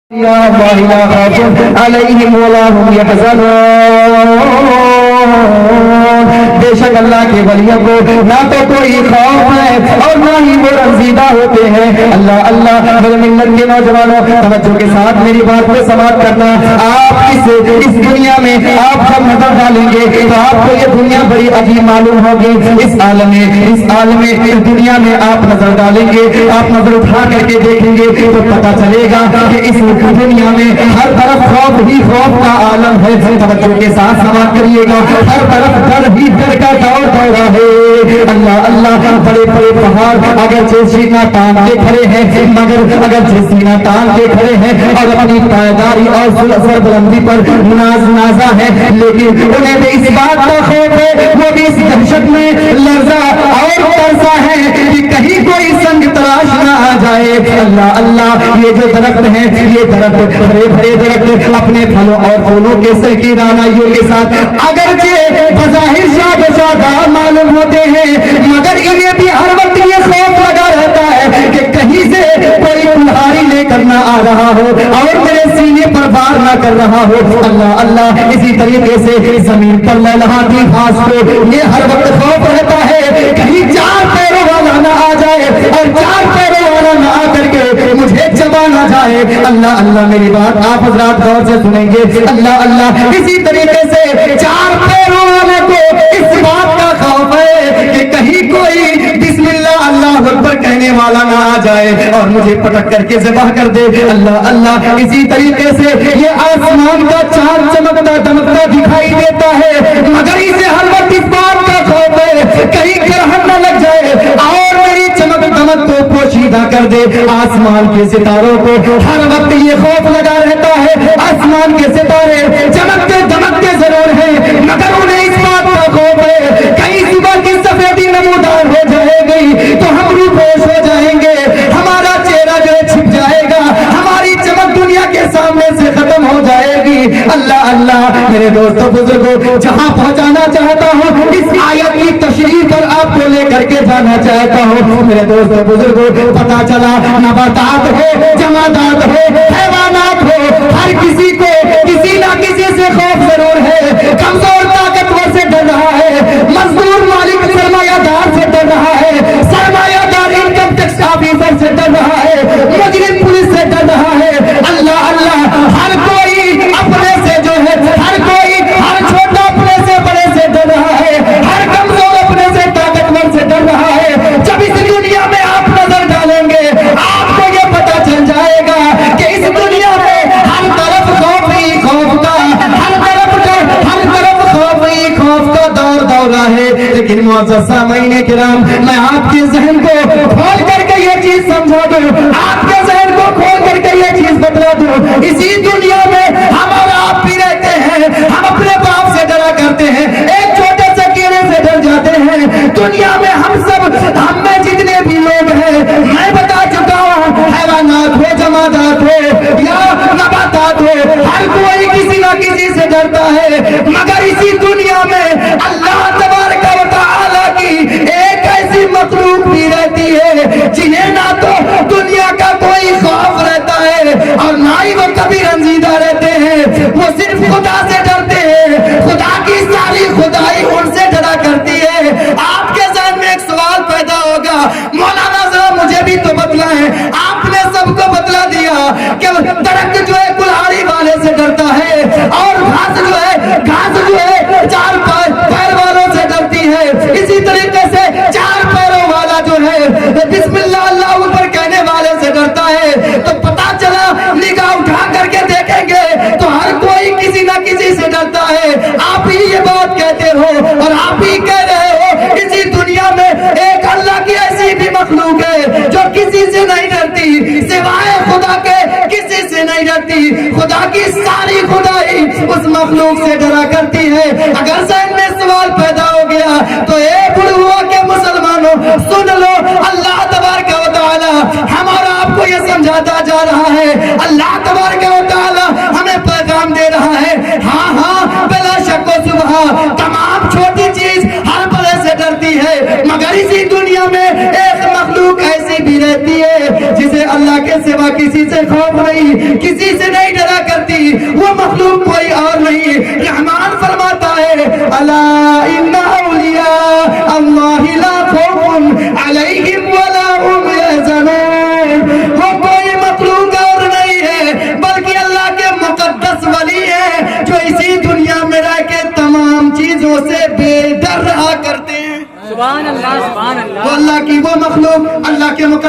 بے شک اللہ کے ولیوں کو نہ تو کوئی خوف ہے اور نہ ہی وہ رنجیدہ ہوتے ہیں۔ اللہ اللہ میرے ملت کے نوجوانوں توجہ کے ساتھ میری بات پہ سماعت کرنا۔ آپ اس دنیا میں آپ جب نظر ڈالیں گے تو آپ کو یہ دنیا بڑی عجیب معلوم ہوگی۔ اس عالم دنیا میں آپ نظر ڈالیں گے، آپ نظر اٹھا کر کے دیکھیں گے تو پتا چلے گا کہ اس دنیا میں ہر طرف خوف ہی خوف کا عالم ہے۔ توجہ کے ساتھ سماعت کریے گا، ہر طرف ڈر ہی ڈر کا دور دورہ ہے۔ اللہ اللہ بڑے بڑے پہاڑ اگر سینہ تان کے کھڑے ہیں، مگر اگر سینہ تان کے کھڑے ہیں اور اپنی پائیداری اور سربلندی پر نازا ہے، لیکن انہیں بھی اس بات کا خوف ہے، وہ بھی اس دہشت میں لرزا اور ترسا ہے کہ کہیں کوئی سنگ تراش نہ آ جائے۔ اللہ اللہ یہ جو درخت ہیں، یہ درخت بڑے بڑے درخت اپنے پھلوں اور پھولوں کے سہی رانائیوں کے ساتھ اگرچہ بظاہر شاداب معلوم ہوتے ہیں، مگر انہیں بھی ہر وقت یہ خوف لگا رہتا ہے کہ کہیں سے کوئی کلہاڑی لے کر نہ آ رہا ہو اور میرے سینے پر وار نہ کر رہا ہو۔ اللہ اللہ اسی طریقے سے زمین پر لہلاتی گھاس کو یہ ہر وقت خوف رہتا ہے کہیں چار پیروں والا نہ آ جائے اور چار پیروں والا نہ آ کر کے مجھے چبا نہ جائے۔ اللہ اللہ میری بات آپ حضرات غور سے سنیں گے۔ اللہ اللہ اسی طریقے سے چار پیروں والے کو اس بات کا خوف ہے کہ کہیں کوئی بسم اللہ اللہ اکبر کہنے والا نہ آ جائے اور مجھے پٹک کر کے ذبح کر دے۔ اللہ اللہ اسی طریقے سے یہ آسمان کا چاند چمکتا دمکتا دکھائی دیتا ہے، مگر اسے ہر وقت اس بات کا خوف ہے کہیں گرہن نہ لگ جائے اور میری چمک دمک کو پوشیدہ کر دے۔ آسمان کے ستاروں کو ہر وقت یہ خوف لگا رہتا ہے، آسمان کے ستارے چمکتے دمکتے ضرور ہیں مگر انہیں اس بات کا خوف ہے کہیں صبح کی سفیدی نمودار ہو جائے گی تو ہم روپوش ہو جائیں گے، ہمارا چہرہ جو ہے چھپ جائے گا، ہماری چمک دنیا کے سامنے سے ختم ہو جائے گی۔ اللہ اللہ میرے دوستوں بزرگوں جہاں پہنچانا چاہتا ہوں اس آیت کی تشریح پر آپ کو لے کر کے جانا چاہتا ہوں۔ میرے دوستوں بزرگوں پتا چلا نباتات ہو، جمادات ہو، حیوانات ہو، ہر کسی کو کسی نہ کسی سے خوف ضرور ہے۔ کمزور طاقتور سے ڈر رہا ہے، مزدور مالک سرمایہ دار سے ڈر رہا ہے، سرمایہ دار انکم ٹیکس آفیسر سے ڈر رہا ہے، مجرم پولیس سے ڈر رہا ہے۔ اللہ اللہ ہر کوئی اپنے سے جو ہے، ہر کوئی ہر چھوٹا اپنے سے بڑے سے ڈر رہا ہے، ہر کمزور اپنے سے طاقتور سے ڈر رہا ہے۔ جب اس دنیا میں آپ نظر ڈالیں گے آپ کو یہ پتا چل جائے گا کہ اس دنیا میں ہر طرف خوف ہی خوف کا، ہر طرف خوف ہی خوف کا دور دورہ ہے۔ لیکن معزز سامعین کرام میں آپ کے ذہن کو کھول کر کے یہ چیز سمجھا دوں، آپ کے ذہن کو کھول کر کے یہ چیز بتلا دوں، اسی دنیا میں ہم اور آپ بھی رہتے ہیں، ہم اپنے باپ سے ڈرا کرتے ہیں، ایک چھوٹے سے کیڑے سے ڈر جاتے ہیں۔ دنیا میں ہم میں جتنے بھی لوگ ہیں میں بتا چکا ہوں، حیوانات ہو، جمادات ہو یا نباتات ہو، ہر کوئی کسی نہ کسی سے ڈرتا ہے، مگر اسی دنیا میں اللہ تبارک و تعالی کی ایک ایسی مخلوق بھی رہتی ہے جنہیں نہ تو دنیا کا کوئی خوف رہتا ہے اور نہ ہی وہ کبھی رنجیدہ رہتے ہیں، وہ صرف خدا سے ڈرتے ہیں، خدا کی ساری خدائی ان سے ڈرا کرتی ہے۔ آپ کے ذہن میں ایک سوال پیدا ہوگا، مولانا ذرا مجھے بھی تو بتلائیں، آپ نے سب کو بتلا دیا کہ درخت جو ہے کلہاڑی والے سے ڈرتا ہے اور گھاس جو ہے چار پیر والوں سے ڈرتی ہے، اسی طریقے سے چار پیروں والا جو ہے بسم اللہ اللہ اکبر کہنے والے سے ڈرتا ہے۔ تو پتا چلا نگاہ اٹھا کر کے دیکھیں گے تو ہر کوئی کسی نہ کسی سے ڈرتا ہے۔ آپ ہی یہ بات کہتے ہو اور آپ ہی کہہ رہے ہو اسی دنیا میں ایک اللہ کی ایسی بھی مخلوق ہے جو کسی سے نہیں ڈرتی، سوائے خدا کے کسی سے نہیں ڈرتی، خدا کی ساری خدائی اس مخلوق سے ڈرا کرتی ہے۔ اگر ذہن میں سوال پیدا ہو گیا تو اے بڑھوا کے مسلمانوں سن لو، اللہ تبارک و تعالی ہم اور آپ کو یہ سمجھاتا جا رہا ہے، اللہ تبارک و تعالی ہمیں پیغام دے رہا ہے۔ ہاں ہاں بلا شک و شبہ تمام چھوٹی چیز ہر بڑے سے ڈرتی ہے، مگر اسی دنیا میں ایک مخلوق ایسی بھی رہتی ہے جسے اللہ کے سوا کسی سے خوف نہیں کسی سے نہیں ڈرا کرتی، وہ مخلوق کوئی اور نہیں، رحمان فرماتا ہے الا ان اولیاء اللہ لا خوف علیہم ولا هم يحزنون، وہ کوئی مخلوق اور نہیں ہے بلکہ اللہ کے مقدس ولی ہے جو اسی دنیا میں رہ کے تمام چیزوں سے بے ڈر رہا کرتے ہیں۔ سبحان اللہ، سبحان اللہ۔ وہ اللہ کی وہ مخلوق، اللہ کے مقدس